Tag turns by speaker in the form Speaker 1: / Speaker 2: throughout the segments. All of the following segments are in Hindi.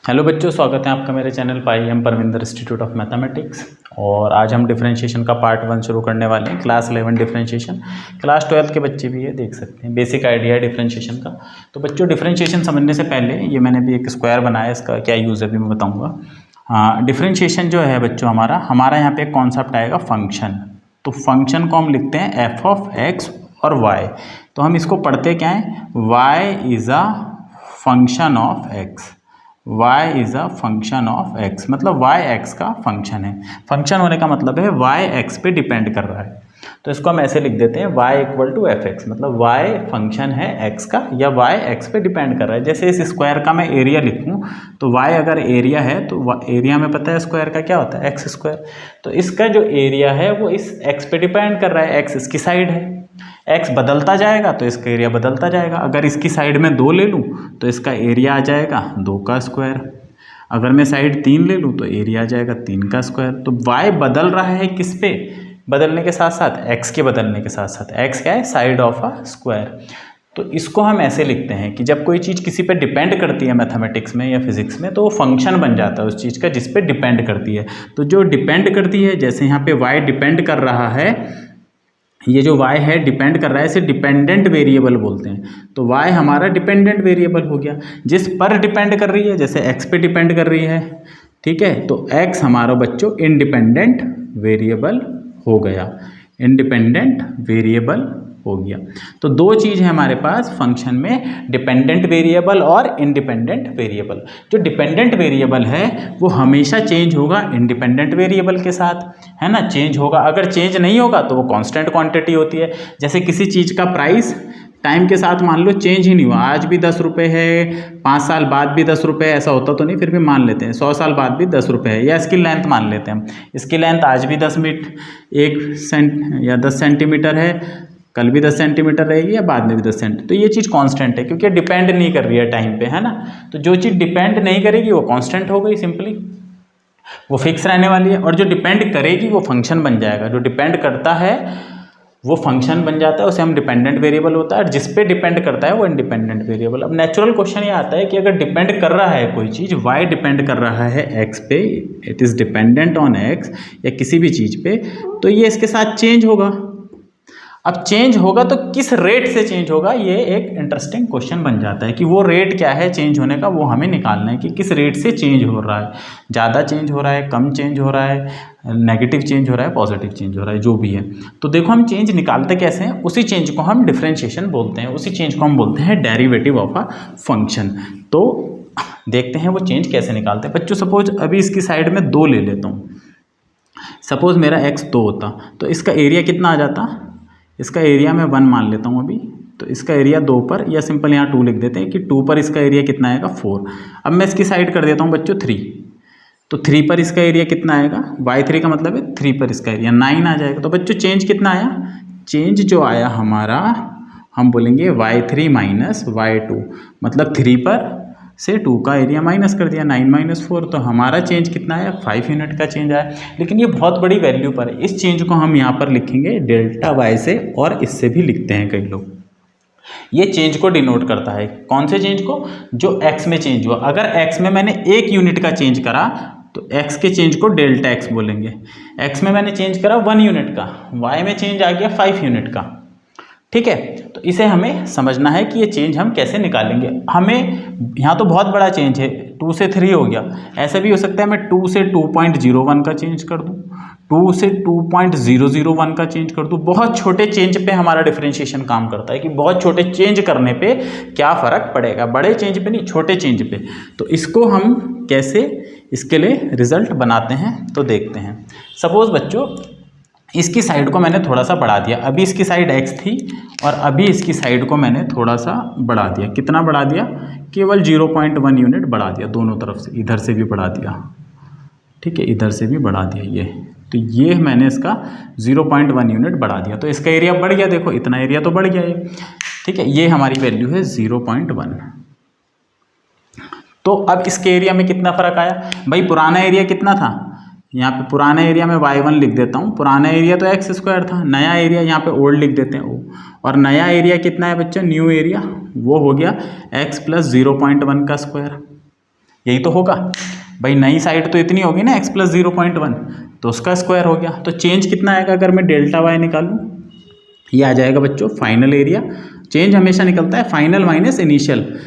Speaker 1: हेलो बच्चों, स्वागत है आपका मेरे channel pi M Parvinder Institute of Mathematics. और आज हम डिफरेंशिएशन का पार्ट 1 शुरू करने वाले हैं। क्लास 11 डिफरेंशिएशन, क्लास 12 के बच्चे भी ये देख सकते हैं। बेसिक आइडिया है डिफरेंशिएशन का। तो बच्चों, डिफरेंशिएशन समझने से पहले ये मैंने भी एक स्क्वायर बनाया, इसका क्या यूज़ है भी मैं बताऊँगा। हाँ, डिफरेंशिएशन जो है बच्चों, हमारा यहाँ पे एक कॉन्सेप्ट आएगा फंक्शन। तो फंक्शन को हम लिखते हैं एफ ऑफ एक्स और वाई। तो हम इसको पढ़ते क्या है, y is a function of x. y is a function of x, मतलब y x का फंक्शन है। फंक्शन होने का मतलब है y x पे डिपेंड कर रहा है। तो इसको हम ऐसे लिख देते हैं y equal to f x, मतलब y फंक्शन है x का या y x पे डिपेंड कर रहा है। जैसे इस स्क्वायर का मैं एरिया लिखूं तो y अगर एरिया है तो एरिया में पता है स्क्वायर का क्या होता है, एक्स स्क्वायर। तो इसका जो एरिया है वो इस x पे डिपेंड कर रहा है, x इसकी साइड है। x बदलता जाएगा तो इसका एरिया बदलता जाएगा। अगर इसकी साइड में 2 ले लूँ तो इसका एरिया आ जाएगा 2 का स्क्वायर। अगर मैं साइड 3 ले लूँ तो एरिया आ जाएगा 3 का स्क्वायर। तो y बदल रहा है किस पे, बदलने के साथ साथ x के बदलने के साथ साथ। x क्या है, साइड ऑफ अ स्क्वायर। तो इसको हम ऐसे लिखते हैं कि जब कोई चीज़ किसी पे डिपेंड करती है मैथमेटिक्स में या फिजिक्स में, तो वो फंक्शन बन जाता है उस चीज़ का जिस पे डिपेंड करती है। तो जो डिपेंड करती है, जैसे यहाँ पे y डिपेंड कर रहा है, ये जो y है डिपेंड कर रहा है, इसे डिपेंडेंट वेरिएबल बोलते हैं। तो y हमारा डिपेंडेंट वेरिएबल हो गया जिस पर डिपेंड कर रही है, जैसे x पे डिपेंड कर रही है, ठीक है। तो x हमारा बच्चों इंडिपेंडेंट वेरिएबल हो गया, इंडिपेंडेंट वेरिएबल हो गया। तो दो चीज़ है हमारे पास फंक्शन में, डिपेंडेंट वेरिएबल और इंडिपेंडेंट वेरिएबल। जो डिपेंडेंट वेरिएबल है वो हमेशा चेंज होगा इंडिपेंडेंट वेरिएबल के साथ, है ना, चेंज होगा। अगर चेंज नहीं होगा तो वो कांस्टेंट क्वांटिटी होती है। जैसे किसी चीज़ का प्राइस टाइम के साथ मान लो चेंज ही नहीं हुआ, आज भी 10 रुपये है, 5 साल बाद भी 10 रुपये, ऐसा होता तो नहीं, फिर भी मान लेते हैं 100 साल बाद भी 10 रुपये है। या इसकी लेंथ मान लेते हैं हम, इसकी लेंथ आज भी 10 मीटर 1 सेंट या 10 सेंटीमीटर है, कल भी 10 सेंटीमीटर रहेगी या बाद में भी 10 सेंट। तो ये चीज़ कांस्टेंट है क्योंकि डिपेंड नहीं कर रही है टाइम पे, है ना। तो जो चीज़ डिपेंड नहीं करेगी वो कांस्टेंट हो गई, सिंपली वो फिक्स रहने वाली है। और जो डिपेंड करेगी वो फंक्शन बन जाएगा। जो डिपेंड करता है वो फंक्शन बन जाता है, उसे हम डिपेंडेंट वेरिएबल होता है। और जिस पे डिपेंड करता है वो इंडिपेंडेंट वेरिएबल। अब नेचुरल क्वेश्चन ये आता है कि अगर डिपेंड कर रहा है कोई चीज़, y डिपेंड कर रहा है x पे, it is dependent on x, या किसी भी चीज़ पे, तो ये इसके साथ चेंज होगा। अब चेंज होगा तो किस रेट से चेंज होगा, ये एक इंटरेस्टिंग क्वेश्चन बन जाता है कि वो रेट क्या है चेंज होने का, वो हमें निकालना है कि किस रेट से चेंज हो रहा है। ज़्यादा चेंज हो रहा है, कम चेंज हो रहा है, नेगेटिव चेंज हो रहा है, पॉजिटिव चेंज हो रहा है, जो भी है। तो देखो हम चेंज निकालते कैसे हैं, उसी चेंज को हम डिफरेंशिएशन बोलते हैं, उसी चेंज को हम बोलते हैं डेरिवेटिव ऑफ अ फंक्शन। तो देखते हैं वो चेंज कैसे निकालते हैं। बच्चों सपोज अभी इसकी साइड में 2 ले लेता हूँ। सपोज मेरा x 2 होता तो इसका एरिया कितना आ जाता, इसका एरिया मैं 1 मान लेता हूँ अभी। तो इसका एरिया 2 पर, या सिंपल यहाँ 2 लिख देते हैं कि 2 पर इसका एरिया कितना आएगा, 4। अब मैं इसकी साइड कर देता हूँ बच्चों 3। तो 3 पर इसका एरिया कितना आएगा, y3 का मतलब है 3 पर इसका एरिया 9 आ जाएगा। तो बच्चों चेंज कितना आया, चेंज जो आया हमारा, हम बोलेंगे y3 माइनस y2, मतलब 3 पर से 2 का एरिया माइनस कर दिया, 9 माइनस 4। तो हमारा चेंज कितना आया, 5 यूनिट का चेंज आया। लेकिन ये बहुत बड़ी वैल्यू पर है, इस चेंज को हम यहाँ पर लिखेंगे डेल्टा वाई से, और इससे भी लिखते हैं कई लोग। ये चेंज को डिनोट करता है, कौन से चेंज को, जो x में चेंज हुआ। अगर x में मैंने 1 यूनिट का चेंज करा तो x के चेंज को डेल्टा x बोलेंगे। x में मैंने चेंज करा 1 यूनिट का, y में चेंज आ गया 5 यूनिट का, ठीक है। तो इसे हमें समझना है कि ये चेंज हम कैसे निकालेंगे। हमें यहाँ तो बहुत बड़ा चेंज है, 2 से 3 हो गया। ऐसा भी हो सकता है मैं 2 से 2.01 का चेंज कर दूँ, 2 से 2.001 का चेंज कर दूँ। बहुत छोटे चेंज पे हमारा डिफरेंशिएशन काम करता है कि बहुत छोटे चेंज करने पे क्या फ़र्क पड़ेगा, बड़े चेंज पे नहीं, छोटे चेंज पे। तो इसको हम कैसे इसके लिए रिजल्ट बनाते हैं तो देखते हैं। सपोज़ बच्चों इसकी साइड को मैंने थोड़ा सा बढ़ा दिया, अभी इसकी साइड x थी और अभी इसकी साइड को मैंने थोड़ा सा बढ़ा दिया। कितना बढ़ा दिया, केवल 0.1 यूनिट बढ़ा दिया, दोनों तरफ से, इधर से भी बढ़ा दिया, ठीक है, इधर से भी बढ़ा दिया ये। तो ये मैंने इसका 0.1 यूनिट बढ़ा दिया, तो इसका एरिया बढ़ गया, देखो इतना एरिया तो बढ़ गया ये, ठीक है। ये हमारी वैल्यू है 0.1। तो अब इसके एरिया में कितना फ़र्क आया भाई, पुराना एरिया कितना था, यहाँ पे पुराना एरिया में y1 लिख देता हूँ, पुराना एरिया तो x स्क्वायर था, नया एरिया यहाँ पे ओल्ड लिख देते हैं o, और नया एरिया कितना है बच्चों, न्यू एरिया, वो हो गया x प्लस 0.1 का स्क्वायर। यही तो होगा भाई, नई साइड तो इतनी होगी ना x प्लस 0.1, तो उसका स्क्वायर हो गया। तो चेंज कितना आएगा अगर मैं डेल्टा वाई निकालूँ, ये आ जाएगा बच्चों फाइनल एरिया। चेंज हमेशा निकलता है फाइनल माइनस इनिशियल,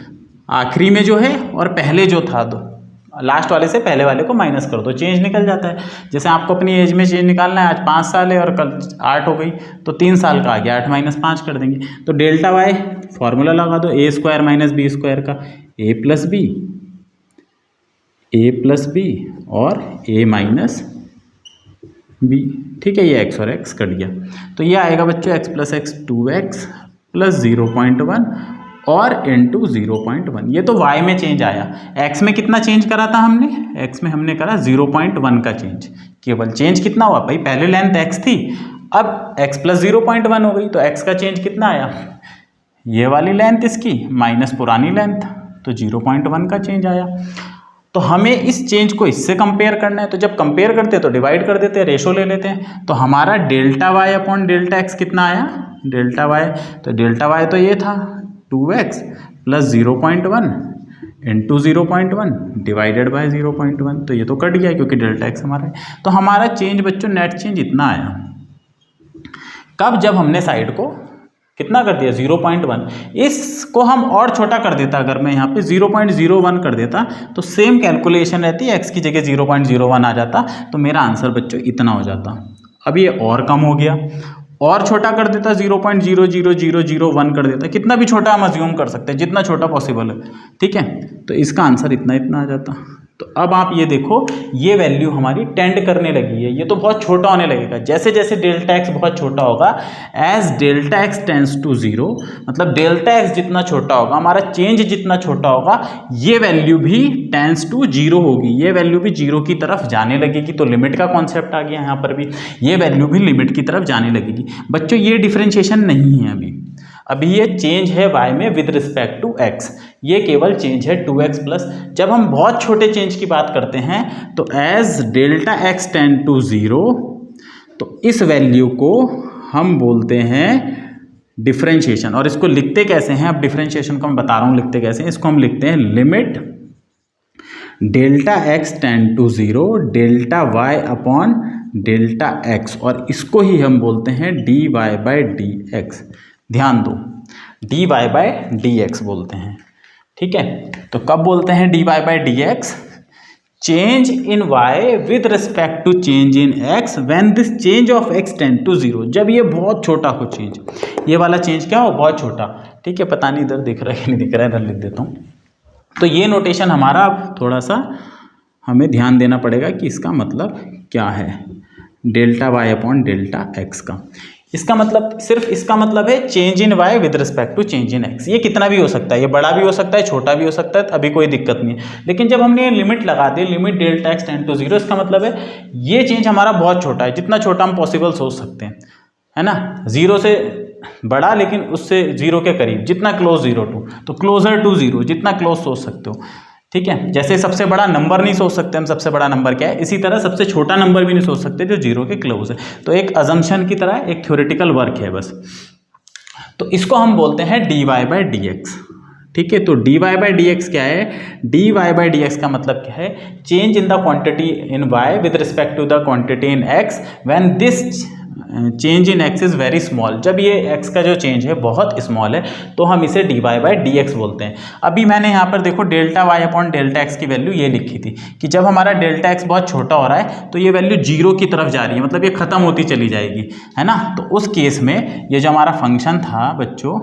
Speaker 1: आखिरी में जो है और पहले जो था, तो लास्ट वाले से पहले वाले को माइनस कर दो, चेंज निकल जाता है। जैसे आपको अपनी एज में चेंज निकालना है, आज 5 साल है और कल 8 हो गई, तो 3 साल का आ गया, 8 माइनस 5 कर देंगे। तो डेल्टा वाई फॉर्मूला लगा दो, ए स्क्वायर माइनस बी स्क्वायर का, ए प्लस बी और ए माइनस बी, ठीक है, ये x और x कट गया। तो ये आएगा बच्चों x plus x 2x plus 0.1 और इंटू 0.1। ये तो y में चेंज आया। x में कितना चेंज करा था हमने, x में हमने करा 0.1 का चेंज। केवल चेंज कितना हुआ भाई, पहले लेंथ x थी, अब x प्लस 0.1 हो गई, तो x का चेंज कितना आया, ये वाली लेंथ इसकी माइनस पुरानी लेंथ, तो 0.1 का चेंज आया। तो हमें इस चेंज को इससे कंपेयर करना है, तो जब कंपेयर करते हैं तो डिवाइड कर देते हैं, रेशो ले लेते हैं। तो हमारा delta y upon delta x कितना आया, डेल्टा वाई, तो डेल्टा वाई तो ये था 2x plus 0.1 into 0.1 divided by 0.1, तो ये तो कट गया क्योंकि डेल्टा एक्स हमारा है। तो हमारा चेंज बच्चों नेट चेंज इतना आया। कब, जब हमने साइड को कितना कर दिया 0.1, इसको हम और छोटा कर देता, अगर मैं यहाँ पे 0.01 कर देता तो सेम कैलकुलेशन रहती है, x की जगह 0.01 आ जाता, तो मेरा आंसर बच्चों इतना हो जाता। अब ये और कम हो गया, और छोटा कर देता, 0.00001 कर देता, कितना भी छोटा हम अज्यूम कर सकते हैं, जितना छोटा पॉसिबल है, ठीक है। तो इसका आंसर इतना आ जाता। तो अब आप ये देखो, ये वैल्यू हमारी टेंड करने लगी है, ये तो बहुत छोटा होने लगेगा। जैसे जैसे डेल्टा एक्स बहुत छोटा होगा, as delta x tends to 0, मतलब डेल्टा एक्स जितना छोटा होगा, हमारा चेंज जितना छोटा होगा, ये वैल्यू भी टेंड्स टू 0 होगी, ये वैल्यू भी 0 की तरफ जाने लगेगी। तो लिमिट का कॉन्सेप्ट आ गया यहाँ पर भी, ये वैल्यू भी लिमिट की तरफ जाने लगेगी। बच्चों ये डिफरेंशिएशन नहीं है अभी ये चेंज है y में विद रिस्पेक्ट टू x, ये केवल चेंज है 2x प्लस। जब हम बहुत छोटे चेंज की बात करते हैं तो as delta x tend to 0, तो इस वैल्यू को हम बोलते हैं डिफरेंशिएशन। और इसको लिखते कैसे हैं, अब डिफरेंशिएशन को मैं बता रहा हूँ लिखते कैसे हैं। इसको हम लिखते हैं limit delta x tend to 0 delta y upon delta x, और इसको ही हम बोलते हैं dy बाई dx। ध्यान दो, dy बाई dx बोलते हैं, ठीक है। तो कब बोलते हैं dy by dx, change in y with respect to change in x when this change of x tend to 0, जब ये बहुत छोटा हो चेंज, ये वाला चेंज क्या हो, बहुत छोटा, ठीक है। पता नहीं इधर दिख रहा है कि नहीं दिख रहा है, इधर लिख देता हूँ। तो ये नोटेशन हमारा अब थोड़ा सा हमें ध्यान देना पड़ेगा कि इसका मतलब क्या है, delta y upon delta x का। इसका मतलब, सिर्फ इसका मतलब है change in y with respect to change in x। ये कितना भी हो सकता है, ये बड़ा भी हो सकता है, छोटा भी हो सकता है, अभी कोई दिक्कत नहीं है। लेकिन जब हमने ये लिमिट लगा दी, limit delta x tend to 0, इसका मतलब है ये चेंज हमारा बहुत छोटा है, जितना छोटा हम पॉसिबल सोच सकते हैं, है ना। 0 से बड़ा लेकिन उससे 0 के करीब, जितना क्लोज 0 टू, तो क्लोजर टू 0, जितना क्लोज सोच सकते हो, ठीक है। जैसे सबसे बड़ा नंबर नहीं सोच सकते हम, सबसे बड़ा नंबर क्या है, इसी तरह सबसे छोटा नंबर भी नहीं सोच सकते जो 0 के क्लोज है। तो एक अजम्पशन की तरह एक थ्योरेटिकल वर्क है बस। तो इसको हम बोलते हैं dy बाई dx, ठीक है। तो dy बाई dx क्या है, dy बाई dx का मतलब क्या है, change in the quantity in y with respect to the quantity in x when this change in x is very small. जब ये x का जो चेंज है बहुत स्मॉल है, तो हम इसे dy बाई dx बोलते हैं। अभी मैंने यहाँ पर देखो delta y upon delta x की वैल्यू ये लिखी थी कि जब हमारा डेल्टा x बहुत छोटा हो रहा है तो ये वैल्यू 0 की तरफ जा रही है, मतलब ये खत्म होती चली जाएगी, है ना। तो उस केस में ये जो हमारा फंक्शन था बच्चों,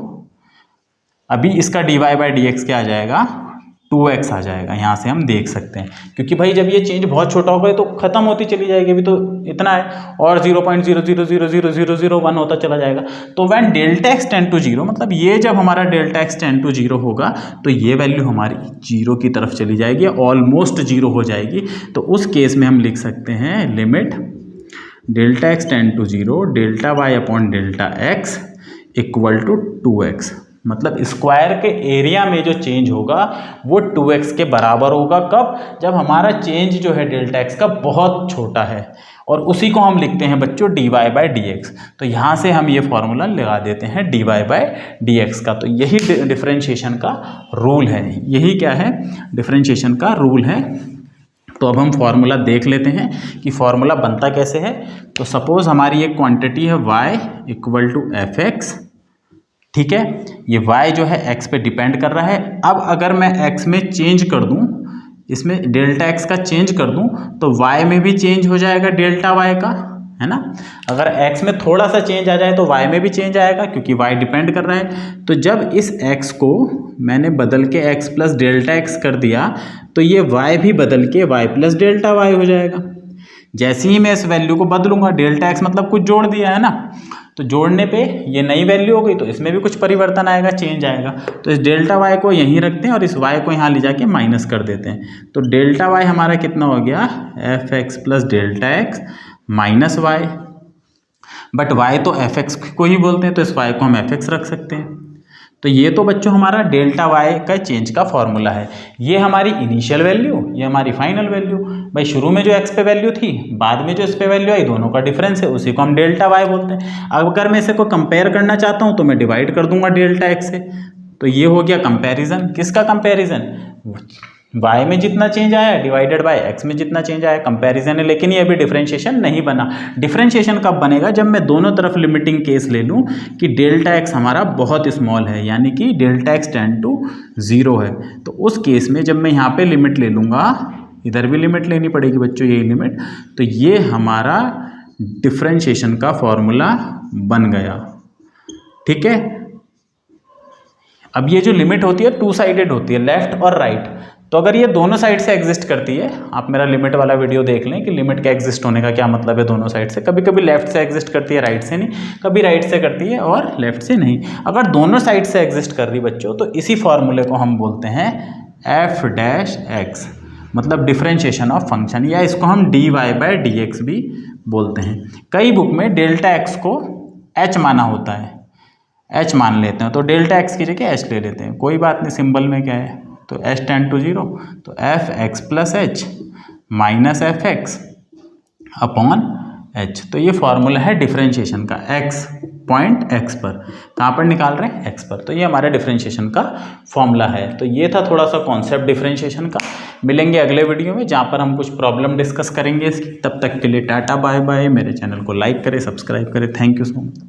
Speaker 1: अभी इसका dy बाई dx क्या आ जाएगा, 2x आ जाएगा। यहाँ से हम देख सकते हैं, क्योंकि भाई जब ये चेंज बहुत छोटा होगा तो खत्म होती चली जाएगी, अभी तो इतना है, और 0.000001 होता चला जाएगा। तो when delta x tend to 0, मतलब ये जब हमारा डेल्टा एक्स टेंड टू 0 होगा तो ये वैल्यू हमारी 0 की तरफ चली जाएगी, ऑलमोस्ट 0 हो जाएगी। तो उस केस में हम लिख सकते हैं limit delta x tend to 0 delta y upon delta x equal to 2x। मतलब स्क्वायर के एरिया में जो चेंज होगा वो 2x के बराबर होगा। कब? जब हमारा चेंज जो है डेल्टा x का बहुत छोटा है, और उसी को हम लिखते हैं बच्चों dy बाई डी एक्स। तो यहाँ से हम ये फॉर्मूला लगा देते हैं dy बाई डी एक्स का। तो यही डिफरेंशिएशन का रूल है, यही क्या है, डिफरेंशिएशन का रूल है। तो अब हम फॉर्मूला देख लेते हैं कि फॉर्मूला बनता कैसे है। तो सपोज हमारी एक क्वांटिटी है y equal to f x, ठीक है, ये y जो है x पे डिपेंड कर रहा है। अब अगर मैं x में चेंज कर दूं, इसमें डेल्टा x का चेंज कर दूं, तो y में भी चेंज हो जाएगा डेल्टा y का, है ना। अगर x में थोड़ा सा चेंज आ जाए तो y में भी चेंज आएगा, क्योंकि y डिपेंड कर रहा है। तो जब इस x को मैंने बदल के x प्लस डेल्टा x कर दिया, तो ये y भी बदल के y प्लस डेल्टा y हो जाएगा। जैसे ही मैं इस वैल्यू को बदलूंगा, डेल्टा x मतलब कुछ जोड़ दिया है ना, तो जोड़ने पे ये नई वैल्यू हो गई, तो इसमें भी कुछ परिवर्तन आएगा, चेंज आएगा। तो इस डेल्टा y को यहीं रखते हैं और इस y को यहाँ ले जाके माइनस कर देते हैं। तो डेल्टा y हमारा कितना हो गया, f x plus delta x minus y. But y तो एफ एक्स को ही बोलते हैं, तो इस y को हम एफ एक्स रख सकते हैं। तो ये तो बच्चों हमारा डेल्टा y का चेंज का फॉर्मूला है। ये हमारी इनिशियल वैल्यू, ये हमारी फाइनल वैल्यू। भाई शुरू में जो x पे वैल्यू थी, बाद में जो इस पे वैल्यू आई, दोनों का डिफरेंस है, उसी को हम डेल्टा y बोलते हैं। अब अगर मैं इसे को कंपेयर करना चाहता हूँ तो मैं डिवाइड कर दूंगा डेल्टा x से। तो ये हो गया कंपैरिजन। किसका कंपैरिजन? y में जितना चेंज आया डिवाइडेड बाय x में जितना चेंज आया, कंपैरिजन है। लेकिन ये अभी डिफरेंशिएशन नहीं बना। डिफरेंशिएशन कब बनेगा? जब मैं दोनों तरफ लिमिटिंग केस ले लूँ कि डेल्टा x हमारा बहुत स्मॉल है, यानी कि डेल्टा x टेंड टू 0 है। तो उस केस में जब मैं यहाँ पे लिमिट ले लूँगा, इधर भी लिमिट लेनी पड़ेगी बच्चों, यही लिमिट, तो ये हमारा डिफरेंशिएशन का फॉर्मूला बन गया, ठीक है। अब ये जो लिमिट होती है टू साइडेड होती है, लेफ्ट और राइट। तो अगर ये दोनों साइड से एग्जिस्ट करती है, आप मेरा लिमिट वाला वीडियो देख लें कि लिमिट का एग्जिस्ट होने का क्या मतलब है दोनों साइड से। कभी कभी लेफ्ट से एग्जिस्ट करती है, राइट से नहीं, कभी राइट से करती है और लेफ्ट से नहीं। अगर दोनों साइड से एग्जिस्ट कर रही बच्चों, तो इसी फॉर्मूले को हम बोलते हैं एफ डैश एक्स, मतलब डिफरेंशिएशन ऑफ फंक्शन, या इसको हम d y by d x भी बोलते हैं। कई बुक में डेल्टा एक्स को एच माना होता है, एच मान लेते हैं, तो डेल्टा एक्स की जगह एच ले लेते हैं, कोई बात नहीं, सिंबल में क्या है, तो एच टेंड टू 0, तो f x plus H minus F x upon H. तो ये फॉर्मूला है डिफरेंशिएशन का, एक्स पॉइंट एक्स पर, कहाँ पर निकाल रहे हैं, एक्स पर। तो ये हमारे डिफरेंशिएशन का फॉर्मूला है। तो ये था थोड़ा सा कॉन्सेप्ट डिफरेंशिएशन का। मिलेंगे अगले वीडियो में जहाँ पर हम कुछ प्रॉब्लम डिस्कस करेंगे इसकी। तब तक के लिए टाटा बाय बाय। मेरे चैनल को लाइक करें, सब्सक्राइब करें। Thank you so much.